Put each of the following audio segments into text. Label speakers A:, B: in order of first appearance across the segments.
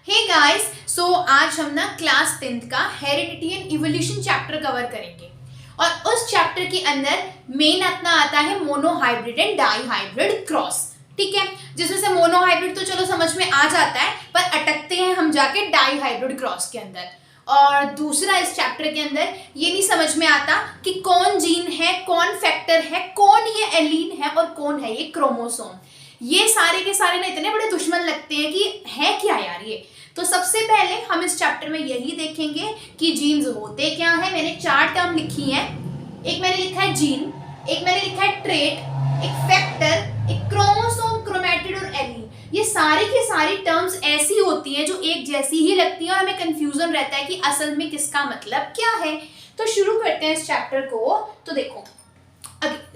A: Hey guys, सो आज हम ना क्लास 10th का heredity and evolution chapter cover करेंगे और उस चैप्टर के अंदर मेन अपना आता है मोनोहाइब्रिड एंड डाईहाइब्रिड क्रॉस। ठीक है, जिसमें से मोनोहाइब्रिड तो चलो समझ में आ जाता है, पर अटकते हैं हम जाके डाईहाइब्रिड क्रॉस के अंदर। और दूसरा, इस चैप्टर के अंदर ये नहीं समझ में आता कि कौन जीन है, कौन फैक्टर है, कौन ये एलीन है और कौन है ये क्रोमोसोम। ये सारे के सारे ना इतने बड़े दुश्मन लगते हैं कि है क्या यार ये। तो सबसे पहले हम इस चैप्टर में यही देखेंगे कि जीन्स होते क्या है। मैंने 4 टर्म लिखी हैं। एक मैंने लिखा है जीन, एक मैंने लिखा है ट्रेट, एक फैक्टर, एक क्रोमोसोम, क्रोमैटिड और एलीन। ये सारी की सारी टर्म्स ऐसी होती हैं जो एक जैसी ही लगती हैं और हमें कंफ्यूजन रहता है कि असल में किसका मतलब क्या है। तो शुरू करते हैं इस चैप्टर को। तो देखो,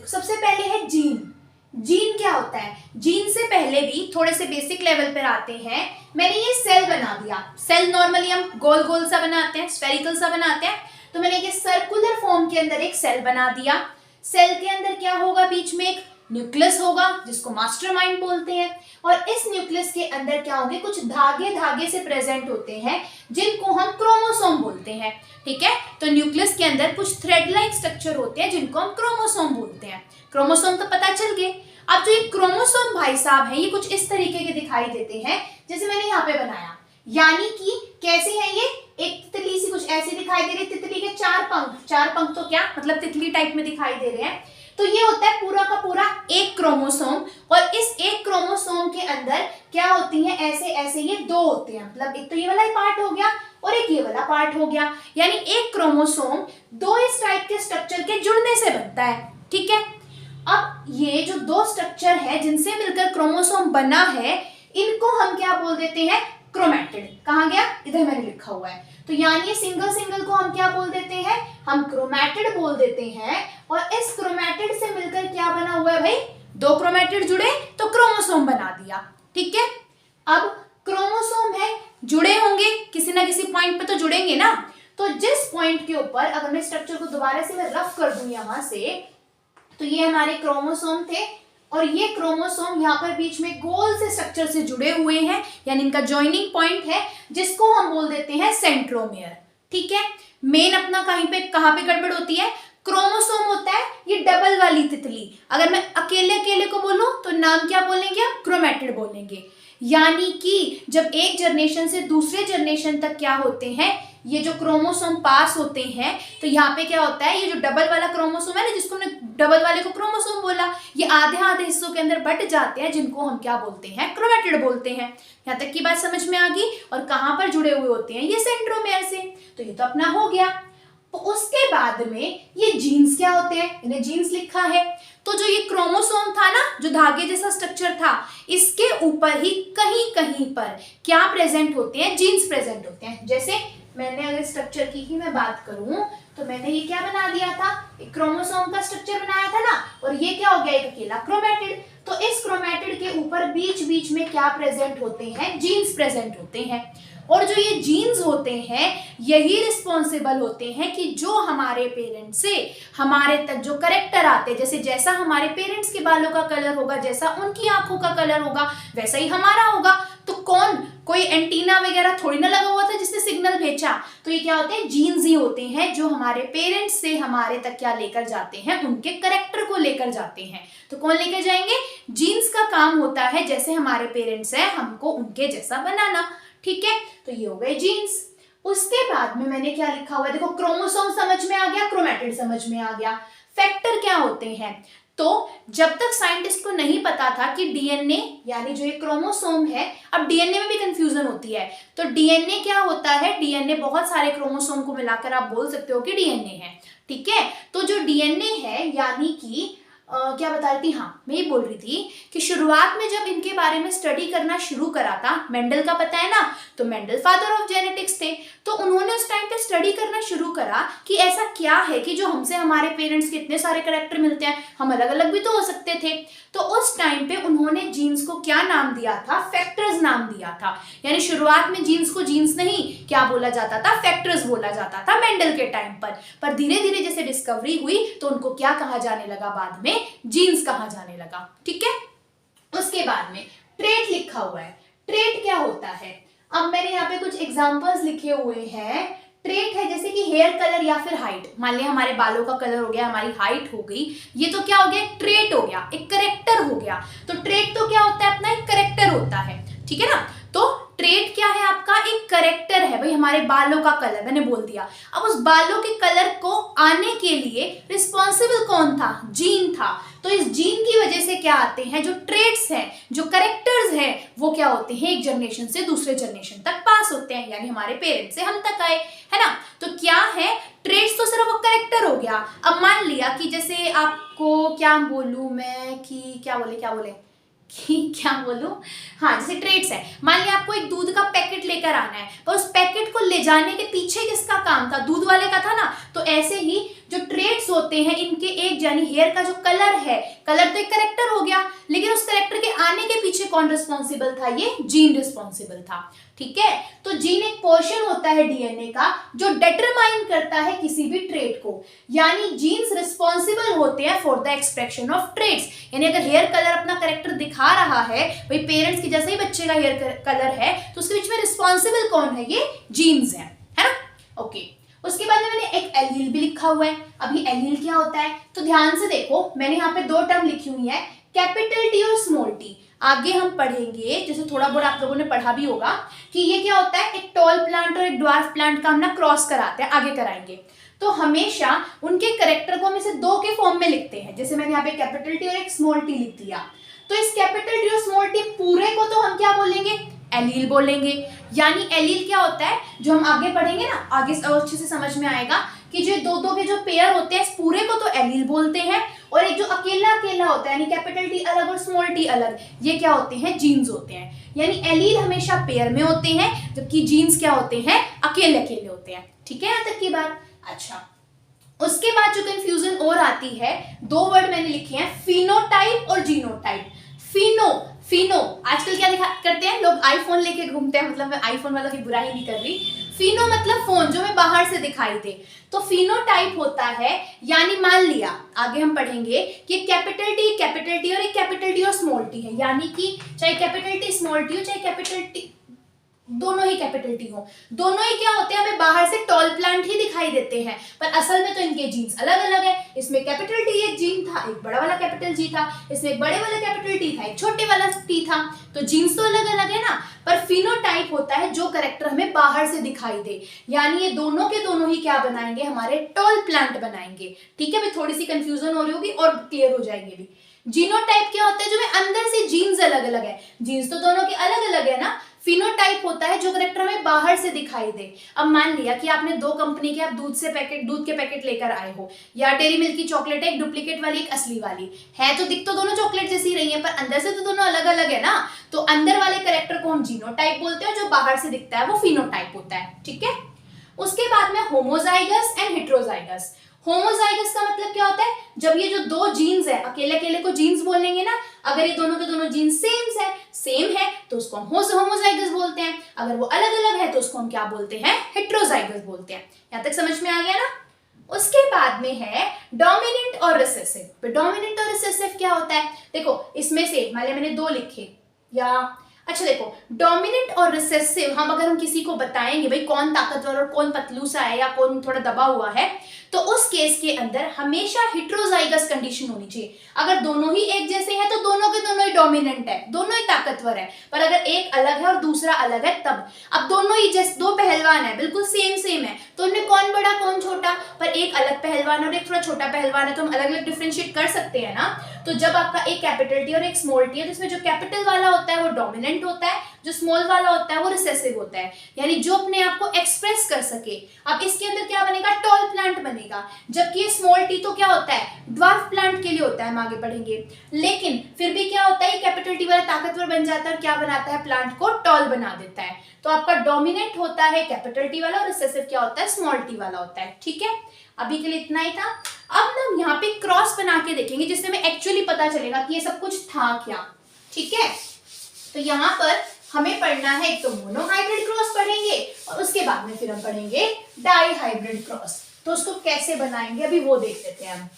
A: सबसे पहले है जीन। जीन क्या होता है? जीन से पहले भी थोड़े से बेसिक लेवल पर आते हैं। मैंने ये सेल बना दिया। सेल नॉर्मली हम गोल गोल सा बनाते हैं, स्फेरिकल सा बनाते हैं। तो मैंने ये सर्कुलर फॉर्म के अंदर एक सेल बना दिया। सेल के अंदर क्या होगा? बीच में एक न्यूक्लियस होगा जिसको मास्टरमाइंड बोलते हैं। और इस न्यूक्लियस के अंदर क्या होंगे? कुछ धागे धागे से प्रेजेंट होते हैं जिनको हम क्रोमोसोम बोलते हैं। ठीक है, तो न्यूक्लियस के अंदर कुछ थ्रेड लाइक स्ट्रक्चर होते हैं जिनको हम क्रोमोसोम बोलते हैं। क्रोमोसोम तो पता चल गए। अब जो ये क्रोमोसोम भाई साहब है, ये कुछ इस तरीके के दिखाई देते हैं जैसे मैंने यहाँ पे बनाया। यानी कि कैसे है ये? एक तितली सी कुछ ऐसी दिखाई दे रही है। तितली के 4 पंख तो क्या मतलब तितली टाइप में दिखाई दे रहे हैं। तो ये होता है पूरा का पूरा एक क्रोमोसोम। और इस एक क्रोमोसोम के अंदर क्या होती है? ऐसे ऐसे ये 2 होते हैं। मतलब एक तो ये वाला पार्ट हो गया और एक ये वाला पार्ट हो गया। यानी एक क्रोमोसोम 2 इस टाइप के स्ट्रक्चर के जुड़ने से बनता है। ठीक है, अब ये जो 2 स्ट्रक्चर है जिनसे मिलकर क्रोमोसोम बना है, इनको हम क्या बोल देते हैं? क्रोमैटिड। कहाँ गया? इधर मैंने लिखा हुआ है। तो यानी सिंगल सिंगल को हम क्या बोल देते हैं? हम क्रोमैटिड बोल देते हैं। और इस क्रोमैटिड से मिलकर क्या बना हुआ है भाई? 2 क्रोमैटिड जुड़े तो क्रोमोसोम बना दिया। ठीक है, अब क्रोमोसोम है, जुड़े होंगे किसी ना किसी पॉइंट पे तो जुड़ेंगे ना। तो जिस पॉइंट के ऊपर अगर मैं स्ट्रक्चर को दोबारा से मैं रफ कर दूं यहां से, तो ये हमारे क्रोमोसोम थे और ये क्रोमोसोम यहाँ पर बीच में गोल से स्ट्रक्चर से जुड़े हुए हैं, यानी इनका जॉइनिंग पॉइंट है जिसको हम बोल देते हैं सेंट्रोमियर। ठीक है, मेन अपना कहाँ पे गड़बड़ होती है? क्रोमोसोम होता है ये डबल वाली तितली। अगर मैं अकेले अकेले को बोलूं तो नाम क्या बोलेंगे? हम क्रोमैटिड बोलेंगे। यानी कि जब एक जनरेशन से दूसरे जनरेशन तक क्या होते हैं, ये जो क्रोमोसोम पास होते हैं, तो यहाँ पे क्या होता है? ये जो डबल वाला क्रोमोसोम है ना, जिसको हमने डबल वाले को क्रोमोसोम बोला, ये आधे आधे हिस्सों के अंदर बट जाते हैं जिनको हम क्या बोलते हैं? क्रोमैटिड बोलते हैं। यहाँ तक की बात समझ में आ गई। और कहाँ पर जुड़े हुए होते हैं? ये सेंट्रोमियर से। तो ये तो अपना हो गया। तो उसके बाद में ये जीन्स क्या होते हैं? इन्हें जीन्स लिखा है। तो जो ये क्रोमोसोम था ना, जो धागे जैसा स्ट्रक्चर था, इसके ऊपर ही कहीं कहीं पर क्या प्रेजेंट होते हैं? जीन्स प्रेजेंट होते हैं। जैसे मैंने अगर स्ट्रक्चर की ही मैं बात करूं तो मैंने ये क्या बना दिया था? एक क्रोमोसोम का स्ट्रक्चर बनाया था ना, और ये क्या हो गया? एक अकेला क्रोमैटिड। तो इस क्रोमैटिड के ऊपर बीच बीच में क्या प्रेजेंट होते हैं? जीन्स प्रेजेंट होते हैं। और जो ये जीन्स होते हैं यही रिस्पॉन्सिबल होते हैं कि जो हमारे पेरेंट्स से हमारे तक जो करेक्टर आते हैं, जैसे जैसा हमारे पेरेंट्स के बालों का कलर होगा, जैसा उनकी आंखों का कलर होगा, वैसा ही हमारा होगा। तो कोई एंटीना वगैरह थोड़ी ना लगा हुआ था जिसने सिग्नल भेजा। तो ये क्या होते हैं? जीन्स ही होते हैं जो हमारे पेरेंट्स से हमारे तक क्या लेकर जाते हैं? उनके करेक्टर को लेकर जाते हैं। तो कौन लेकर जाएंगे? जीन्स का काम होता है जैसे हमारे पेरेंट्स हैं हमको उनके जैसा बनाना। ठीक है, तो ये हो गए जीन्स। उसके बाद में मैंने क्या लिखा हुआ है? देखो, क्रोमोसोम समझ में आ गया, क्रोमैटिड समझ में आ गया। फैक्टर क्या होते हैं? तो जब तक साइंटिस्ट को नहीं पता था कि डीएनए यानी जो ये क्रोमोसोम है, अब डीएनए में भी कंफ्यूजन होती है। तो डीएनए क्या होता है? डीएनए बहुत सारे क्रोमोसोम को मिलाकर आप बोल सकते हो कि डीएनए है। ठीक है, तो जो डीएनए है यानी कि क्या बता रही थी? हाँ, मैं ये बोल रही थी कि शुरुआत में जब इनके बारे में स्टडी करना शुरू करा था, मेंडल का पता है ना, तो मेंडल फादर ऑफ जेनेटिक्स थे। तो उन्होंने उस टाइम पे स्टडी करना शुरू करा कि ऐसा क्या है कि जो हमसे हमारे पेरेंट्स के इतने सारे कैरेक्टर मिलते हैं, हम अलग अलग भी तो हो सकते थे। तो उस टाइम पे उन्होंने जीन्स को क्या नाम दिया था? फैक्टर्स नाम दिया था। यानी शुरुआत में जीन्स को जीन्स नहीं क्या बोला जाता था? फैक्टर्स बोला जाता था मेंडल के टाइम पर धीरे धीरे जैसे डिस्कवरी हुई तो उनको क्या कहा जाने लगा? बाद में जीन्स कहा जाने लगा। ठीक है, उसके बाद में ट्रेट लिखा हुआ है। ट्रेट क्या होता है? अब मैंने यहाँ पे कुछ एग्जांपल्स लिखे हुए हैं। ट्रेट है जैसे कि हेयर कलर या फिर हाइट। मान लिया हमारे बालों का कलर हो गया, हमारी हाइट हो गई, ये तो क्या हो गया, एक ट्रेट हो गया, एक करेक्टर हो गया। तो ट्रेट तो क्या होता है, अपना एक करेक्टर होता है, ठीक है ना। तो ट्रेट क्या है, आपका एक करेक्टर है। भाई हमारे बालों का कलर मैंने बोल दिया। अब उस बालों के कलर को आने के लिए रिस्पॉन्सिबल कौन था, जीन था। तो इस जीन की वजह से क्या आते हैं, जो ट्रेट्स हैं, जो करेक्टर्स हैं, वो क्या होते हैं, एक जनरेशन से दूसरे जनरेशन तक पास होते हैं, यानी हमारे पेरेंट्स से हम तक आए, है ना। तो क्या है, ट्रेट्स तो सिर्फ वो करेक्टर हो गया। अब मान लिया कि जैसे आपको क्या बोलूं मैं, कि क्या बोले कि क्या बोलूं, हाँ जैसे ट्रेट्स है। मान लिया आपको एक दूध का पैकेट लेकर आना है, पर उस पैकेट को ले जाने के पीछे किसका काम था, दूध वाले का था ना। तो ऐसे ही जो ट्रेट्स होते हैं इनके, एक यानी हेयर का जो कलर है, कलर तो एक करेक्टर हो गया, लेकिन उस करेक्टर के आने के पीछे कौन रिस्पॉन्सिबल था, ये जीन रिस्पॉन्सिबल था, ठीक है। तो जीन एक पोर्शन होता है डीएनए का जो डिटरमाइन करता है किसी भी ट्रेट को, यानी जीन्स रिस्पॉन्सिबल होते हैं for the expression of traits. यानी अगर हेयर कलर अपना करेक्टर दिखा रहा है, भाई पेरेंट्स की जैसे ही बच्चे का हेयर कलर है, तो उसके बीच में रिस्पॉन्सिबल कौन है, ये जीन्स है ना। ओके, उसके बाद में मैंने एक एलील भी लिखा हुआ है। अभी एलील क्या होता है, तो ध्यान से देखो, मैंने यहाँ पे दो टर्म लिखी हुई है, कैपिटल टी और स्मॉल टी। आगे हम पढ़ेंगे, जैसे थोड़ा बहुत आप लोगों ने पढ़ा भी होगा, कि ये क्या होता है, एक टॉल प्लांट और एक ड्वार्फ प्लांट का हम ना क्रॉस कराते हैं, आगे कराएंगे। तो हमेशा उनके करेक्टर को हम इसे दो के फॉर्म में लिखते हैं। जैसे मैंने यहाँ पे कैपिटल टी और एक स्मॉल टी लिख दिया, तो इस कैपिटल टी और स्मॉल टी पूरे को तो हम क्या बोलेंगे, एलील बोलेंगे। यानी एलील क्या होता है, जो हम आगे पढ़ेंगे ना, आगे अच्छे से समझ में आएगा कि जो दो दो के जो पेयर होते हैं, इस पूरे को तो एलील बोलते हैं, और एक जो अकेला अकेला होता है, यानी कैपिटल टी अलग और स्मॉल टी अलग, ये क्या होते हैं, जीन्स होते हैं। यानी एलील हमेशा पेयर में होते हैं, जबकि जीन्स क्या होते हैं, अकेले अकेले होते हैं, ठीक है, यहाँ तक की बात। अच्छा, उसके बाद जो कंफ्यूजन और आती है, दो वर्ड मैंने लिखे हैं, फिनोटाइप और जीनोटाइप। फिनो आजकल क्या करते हैं लोग, आईफोन लेके घूमते हैं, मतलब मैं आईफोन वालों की बुराई नहीं कर रही। फिनो मतलब फोन, जो हमें बाहर से दिखाई दे। तो फिनोटाइप होता है, यानी मान लिया आगे हम पढ़ेंगे कि कैपिटल टी और एक कैपिटल टी और स्मॉल टी है, यानी कि चाहे कैपिटल टी स्मॉल टी हो, चाहे कैपिटल टी दोनों ही कैपिटल टी हो, दोनों ही क्या होते हैं, हमें बाहर से टॉल प्लांट ही दिखाई देते हैं, पर असल में तो इनके जीन्स अलग अलग है। इसमें कैपिटल टी एक जीन था, एक बड़ा वाला कैपिटल जी था, इसमें एक बड़े वाला कैपिटल टी था, एक छोटे वाला टी था, तो जीन्स तो अलग अलग है ना। पर फिनोटाइप होता है जो कैरेक्टर हमें बाहर से दिखाई दे, यानी ये दोनों के दोनों ही क्या बनाएंगे, हमारे टॉल प्लांट बनाएंगे, ठीक है। अभी थोड़ी सी कंफ्यूजन हो रही होगी और क्लियर हो जाएंगे भी। जीनोटाइप क्या होता है, जो में अंदर से जीन्स अलग अलग है, जीन्स तो दोनों के अलग अलग है ना। फिनोटाइप होता है जो कैरेक्टर हमें बाहर से दिखाई दे। अब मान लिया कि आपने दो कंपनी के आप दूध के पैकेट लेकर आए हो, या डेयरी मिल्क की चॉकलेट है, एक डुप्लीकेट वाली एक असली वाली है, तो दिख तो दोनों चॉकलेट जैसी रही है, पर अंदर से तो दोनों अलग अलग है ना। तो अंदर वाले कैरेक्टर को हम जीनोटाइप बोलते हैं, जो बाहर से दिखता है वो फिनोटाइप होता है, ठीक है। उसके बाद में होमोजाइगस एंड हेटेरोजाइगस। होमोजाइगस का मतलब क्या होता है, जब ये जो दो जीन्स है, अकेले अकेले को जीन्स बोलेंगे ना, अगर ये दोनों के दोनों जीन्स सेम है तो उसको हम होमोजाइगस बोलते हैं। अगर वो अलग अलग है तो उसको हम क्या बोलते हैं, हेटेरोजाइगस बोलते हैं। यहां तक समझ में आ गया ना। उसके बाद में है डोमिनेंट और रिसेसिव। डोमिनेंट और रिसेसिव क्या होता है, देखो इसमें से मान लिया मैंने दो लिखे, या अच्छा देखो, डोमिनेंट और रिसेसिव अगर हम किसी को बताएंगे भाई कौन ताकतवर और कौन पतलू सा है या कौन थोड़ा दबा हुआ है, तो उस केस के अंदर हमेशा हेटेरोजाइगस कंडीशन होनी चाहिए। अगर दोनों ही एक जैसे हैं तो दोनों के दोनों ही डोमिनेंट है, दोनों ही ताकतवर है। पर अगर एक अलग है और दूसरा अलग है तब, अब दोनों ही जैसे दो पहलवान है, बिल्कुल सेम है, तो उनमें कौन बड़ा कौन छोटा, पर एक अलग पहलवान और एक थोड़ा छोटा पहलवान है, तो हम अलग अलग डिफ्रेंशिएट कर सकते हैं ना। तो जब आपका एक कैपिटल टी और एक स्मॉल टी है, तो इसमें जो कैपिटल वाला होता है वो डोमिनेंट होता है, जो स्मॉल वाला होता है वो रिसेसिव होता है, यानी जो अपने आप को एक्सप्रेस कर सके। अब इसके अंदर क्या बनेगा, टॉल प्लांट बनेगा, जबकि ये स्मॉल टी तो क्या होता है, ड्वार्फ प्लांट के लिए होता है, हम आगे पढ़ेंगे। लेकिन फिर भी क्या होता है, कैपिटल टी वाला ताकतवर बन जाता है और क्या बनाता है, प्लांट को टॉल बना देता है। तो आपका डोमिनेंट होता है कैपिटल टी वाला और रिसेसिव क्या होता है, स्मॉल टी वाला होता है, ठीक है। अभी के लिए इतना ही था। अब ना यहाँ पे क्रॉस बना के देखेंगे, जिससे हमें एक्चुअली पता चलेगा कि ये सब कुछ था क्या, ठीक है। तो यहाँ पर हमें पढ़ना है, एक तो मोनोहाइब्रिड क्रॉस पढ़ेंगे और उसके बाद में फिर हम पढ़ेंगे डाईहाइब्रिड क्रॉस। तो उसको कैसे बनाएंगे अभी वो देख लेते हैं हम।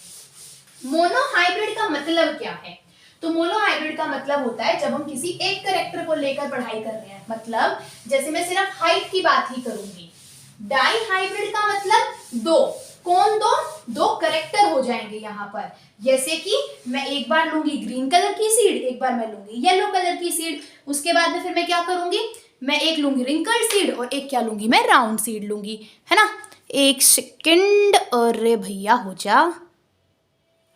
A: मोनोहाइब्रिड का मतलब क्या है, तो मोनोहाइब्रिड का मतलब होता है जब हम किसी एक कैरेक्टर कैरेक्टर को लेकर पढ़ाई कर रहे हैं, मतलब जैसे मैं सिर्फ हाइट की बात ही करूंगी, डाई हाइब्रिड का मतलब दो, कौन दो, दो करेक्टर हो जाएंगे यहाँ पर। जैसे कि मैं एक बार लूंगी ग्रीन कलर की सीड, एक बार मैं लूंगी येलो कलर की सीड, उसके बाद में फिर मैं क्या करूंगी, मैं एक लूंगी रिंकल्ड सीड और एक क्या लूंगी, मैं राउंड सीड लूंगी, है ना। एक सेकंड, अरे भैया हो जा।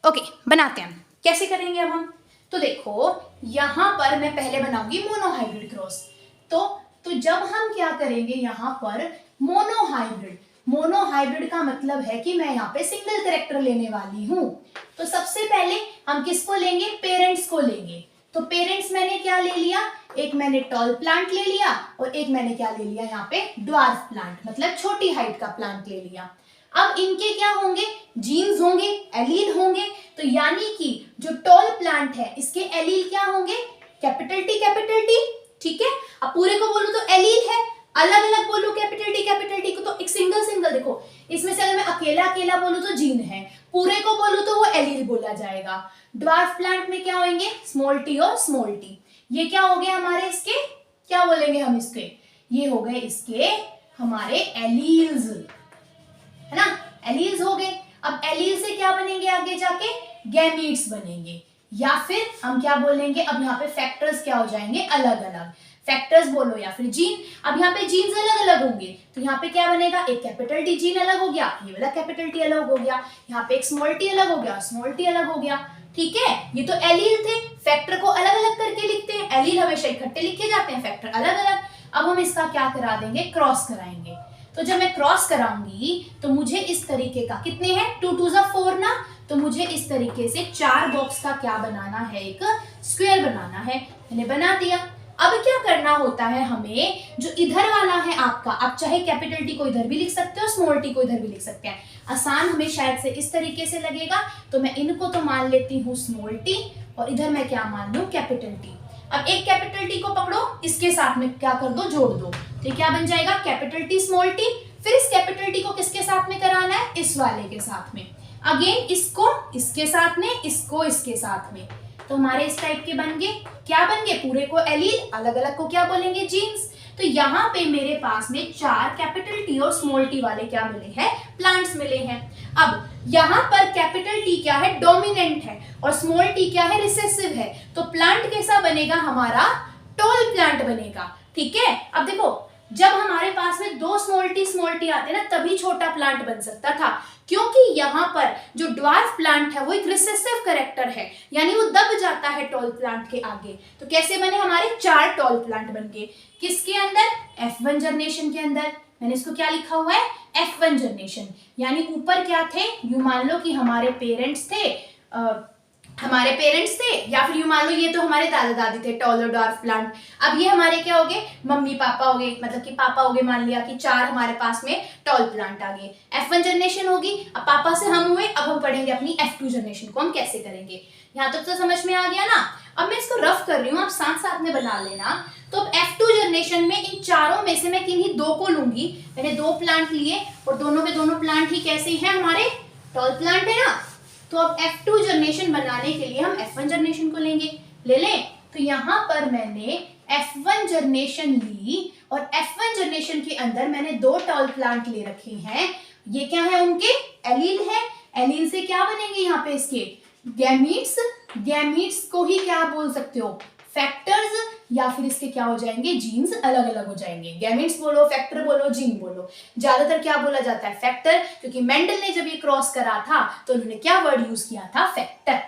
A: ओके, बनाते हैं, कैसे करेंगे अब हम। तो देखो यहाँ पर मैं पहले बनाऊंगी मोनोहाइब्रिड क्रॉस। तो जब हम क्या करेंगे यहाँ पर मोनोहाइब्रिड, मोनोहाइब्रिड का मतलब है कि मैं यहाँ पे सिंगल कैरेक्टर लेने वाली हूँ। तो सबसे पहले हम किसको लेंगे, पेरेंट्स को लेंगे। तो पेरेंट्स मैंने क्या ले लिया, एक मैंने टॉल प्लांट ले लिया और एक मैंने क्या ले लिया यहाँ पे ड्वार्फ प्लांट, मतलब छोटी हाइट का प्लांट ले लिया। अब इनके क्या होंगे, जीन्स होंगे, एलील होंगे। तो यानी कि जो टॉल प्लांट है इसके एलील क्या होंगे, कैपिटल टी, ठीक है। अब पूरे को बोलूं तो एलील है, अलग अलग बोलूं कैपिटल टी को तो एक सिंगल सिंगल, देखो इसमें से अगर मैं अकेला अकेला बोलूं तो जीन है, पूरे को बोलूं तो वो एलील बोला जाएगा। ड्वार्फ प्लांट में क्या होंगे, स्मॉल टी और स्मॉल टी। ये क्या हो गए हमारे, इसके क्या बोलेंगे हम, इसके ये हो गए इसके हमारे एलील्स, है ना, एलील्स हो गए। अब एलील से क्या बनेंगे आगे जाके, गैमीट्स बनेंगे, या फिर हम क्या बोलेंगे, अब यहाँ पे फैक्टर्स क्या हो जाएंगे, अलग अलग फैक्टर्स बोलो या फिर जीन। अब यहाँ पे जीन्स अलग अलग होंगे, तो यहाँ पे क्या बनेगा, एक कैपिटल टी जीन अलग हो गया, ये वाला कैपिटल टी अलग हो गया, यहाँ पे एक स्मॉल टी अलग हो गया, स्मॉल टी अलग हो गया, ठीक है। ये तो एलील थे, फैक्टर को अलग अलग करके लिखते हैं, एलील हमेशा इकट्ठे लिखे जाते हैं, फैक्टर अलग अलग। अब हम इसका क्या करा देंगे, क्रॉस कराएंगे। तो जब मैं क्रॉस कराऊंगी तो मुझे इस तरीके का, कितने हैं, 2 2 4 ना, तो मुझे इस तरीके से 4 बॉक्स का क्या बनाना है, एक स्क्वायर बनाना है। मैंने बना दिया। अब क्या करना होता है हमें, जो इधर वाला है आपका, आप चाहे कैपिटल टी को इधर भी लिख सकते हो, स्मॉल टी को इधर भी लिख सकते हैं, आसान हमें शायद से इस तरीके से लगेगा। तो मैं इनको तो मान लेती हूँ स्मॉल टी और इधर मैं क्या मान लूँ, कैपिटल टी। अब एक कैपिटल टी को पकड़ो, इसके साथ में क्या कर दो, जोड़ दो, तो क्या बन जाएगा, कैपिटल टी स्मॉल टी। फिर इस कैपिटल टी को किसके साथ में कराना है, इस वाले के साथ में, अगेन इसको इसके साथ में, इसको इसके साथ में। तो हमारे इस टाइप के बन गए, क्या बन गए, पूरे को एलील, अलग अलग को क्या बोलेंगे, जीन्स। तो यहाँ पे मेरे पास में 4 कैपिटल टी और स्मॉल टी वाले क्या मिले हैं, प्लांट्स मिले हैं। अब यहाँ पर कैपिटल टी क्या है, डोमिनेंट है, और स्मॉल टी क्या है, रिसेसिव है। तो प्लांट कैसा बनेगा हमारा, टॉल प्लांट बनेगा, ठीक है। अब देखो जब हमारे पास में 2 स्मॉल टी आते ना, तभी छोटा प्लांट बन सकता था, क्योंकि यहाँ पर जो ड्वार्फ प्लांट है वो एक रिसेसिव कैरेक्टर है, यानी वो दब जाता है टॉल प्लांट के आगे। तो कैसे बने हमारे 4 टॉल प्लांट बन गए, किसके अंदर, F1 जनरेशन के अंदर। मैंने इसको क्या लिखा हुआ है, F1 जनरेशन, यानी ऊपर क्या थे, यूं मान लो कि हमारे पेरेंट्स थे, या फिर यूं मान लो ये तो हमारे दादा दादी थे, टॉल और ड्वार्फ प्लांट। अब ये हमारे क्या हो गए, मम्मी पापा हो गए, मतलब कि पापा हो गए, मान लिया कि 4 हमारे पास में टॉल प्लांट आ गए, F1 जनरेशन होगी। अब पापा से हम हुए, अब हम पढ़ेंगे अपनी F2 जनरेशन को हम कैसे करेंगे। यहाँ तक तो समझ में आ गया ना। अब मैं इसको रफ कर रही हूँ, आप साथ साथ में बना लेना। तो F2 जनरेशन में इन चारों में से मैं किन्हीं 2 को लूंगी। मैंने 2 प्लांट लिए और दोनों के दोनों प्लांट ही कैसे हैं, हमारे टॉल प्लांट है ना। तो अब F2 जनरेशन बनाने के लिए हम F1 जनरेशन को लेंगे, ले लें। तो यहाँ पर मैंने F1 जनरेशन ली और F1 जनरेशन के अंदर मैंने 2 टॉल प्लांट ले रखे हैं। ये क्या है, उनके एलील है। एलील से क्या बनेंगे यहाँ पे, इसके गैमीट्स। गैमीट्स को ही क्या बोल सकते हो, फैक्टर्स, या फिर इसके क्या हो जाएंगे, जीन्स अलग अलग हो जाएंगे। गैमेट्स बोलो, फैक्टर बोलो, जीन बोलो, ज्यादातर क्या बोला जाता है, फैक्टर, क्योंकि मेंडल ने जब ये क्रॉस करा था तो उन्होंने क्या वर्ड यूज किया था, फैक्टर।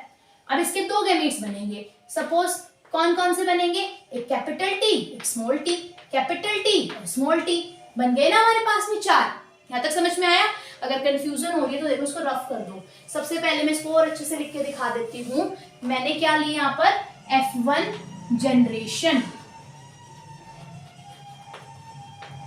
A: अब इसके 2 गैमेट्स बनेंगे, सपोज कौन कौन से बनेंगे, एक कैपिटल टी, एक स्मॉल टी, कैपिटल टी और स्मॉल टी, बन गए ना हमारे पास में 4। यहाँ तक समझ में आया। अगर कंफ्यूजन हो रही है तो देखो इसको रफ कर दो। सबसे पहले मैं इसको और अच्छे से लिख के दिखा देती हूँ। मैंने क्या लिया यहाँ पर, F1 जनरेशन,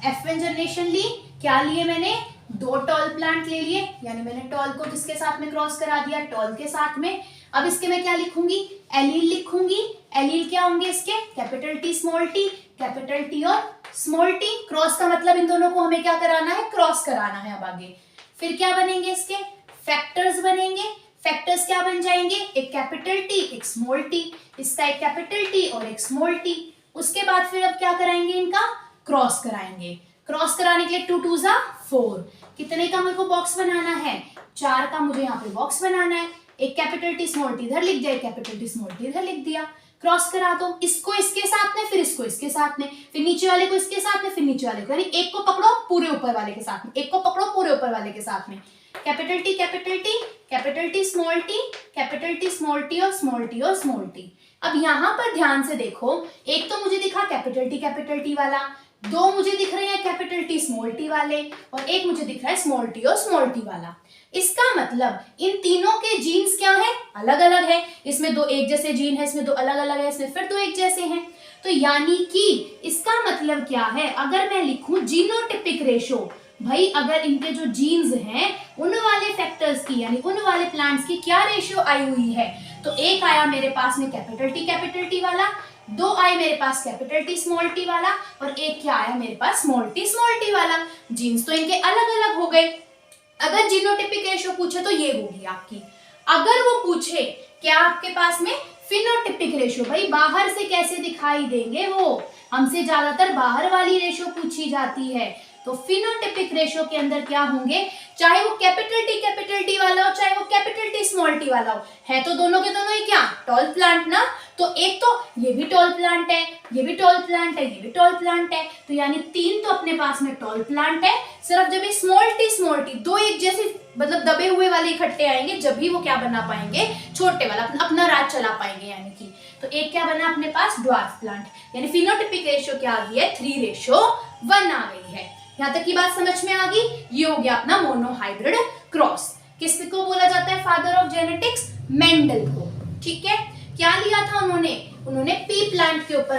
A: F1 जनरेशन ली। क्या लिए मैंने, 2 टॉल प्लांट ले लिए, यानी मैंने टॉल को किसके साथ में क्रॉस करा दिया, टॉल के साथ में। अब इसके मैं क्या लिखूंगी, एलील लिखूंगी। एलील क्या होंगे इसके, capital T small T, capital T और स्मॉल टी। क्रॉस का मतलब इन दोनों को हमें क्या कराना है, क्रॉस कराना है। अब आगे फिर क्या बनेंगे, इसके फैक्टर्स बनेंगे। फैक्टर्स क्या बन जाएंगे, एक कैपिटल टी, एक स्मॉल टी, इसका एक कैपिटल टी और एक स्मॉल टी। उसके बाद फिर अब क्या कराएंगे, इनका क्रॉस कराएंगे। क्रॉस कराने के लिए 2 2 जा 4, कितने का मेरे को बॉक्स बनाना है, 4 का मुझे यहाँ पे बॉक्स बनाना है। एक कैपिटल टी स्मॉल टी इधर लिख दिया, एक कैपिटल टी स्मॉल टी इधर लिख दिया। क्रॉस करा दो, इसको इसके साथ में, फिर इसको इसके साथ में, फिर नीचे वाले को इसके साथ में, फिर नीचे वाले को, यानी एक को पकड़ो पूरे ऊपर वाले के साथ में, एक को पकड़ो पूरे ऊपर वाले के साथ में। Capital T capital T, capital T small T, capital T small T और स्मॉल टी और स्मॉल टी। अब यहाँ पर ध्यान से देखो, एक तो मुझे दिखा कैपिटल टी वाला, दो मुझे दिख रहे हैं कैपिटल टी स्मॉल टी वाले, और एक मुझे दिख रहा है स्मॉल टी और स्मॉल टी वाला। इसका मतलब इन तीनों के जीन्स क्या है, अलग अलग है। इसमें दो एक जैसे जीन है, इसमें दो अलग अलग है, इसमें फिर दो एक जैसे हैं। तो यानी कि इसका मतलब क्या है, अगर मैं लिखूं जीनोटिपिक रेशो, भाई अगर इनके जो जीन्स हैं उन वाले फैक्टर्स की, यानी उन वाले प्लांट्स की क्या रेशियो आई हुई है, तो एक आया मेरे पास में कैपिटल टी वाला, दो आए मेरे पास कैपिटल टी स्मॉल टी वाला, और एक क्या आया मेरे पास स्मॉल टी वाला। जीन्स तो इनके अलग अलग हो गए। अगर जीनोटिपिक रेशियो पूछे तो ये होगी आपकी। अगर वो पूछे क्या आपके पास में फिनोटिपिक रेशियो, भाई बाहर से कैसे दिखाई देंगे वो, हमसे ज्यादातर बाहर वाली रेशियो पूछी जाती है। तो फिनोटिपिक रेशियो के अंदर क्या होंगे, चाहे वो कैपिटल टी वाला हो, चाहे वो कैपिटल टी स्मॉल टी वाला हो, है तो दोनों के दोनों ही क्या टॉल प्लांट ना। तो एक तो ये भी टॉल प्लांट है, ये भी टॉल प्लांट है, ये भी टॉल प्लांट है, तो यानी तीन तो अपने पास में टॉल प्लांट है। सिर्फ जब ये स्मॉल टी दो एक जैसे मतलब दबे हुए वाले इकट्ठे आएंगे, जब भी वो क्या बना पाएंगे, छोटे वाला अपना राज चला पाएंगे। यानी कि तो एक क्या बना अपने पास ड्वार्फ प्लांट, यानी फिनोटिपिक रेशियो क्या आ गई है 3:1 आ गई है। यहाँ तक की बात समझ में आ गई। ये हो गया अपना मोनोहाइब्रिड क्रॉस। किसको बोला जाता है फादर ऑफ जेनेटिक्स, मेंडल को। ठीक है, क्या लिया था उन्होंने पी प्लांट के ऊपर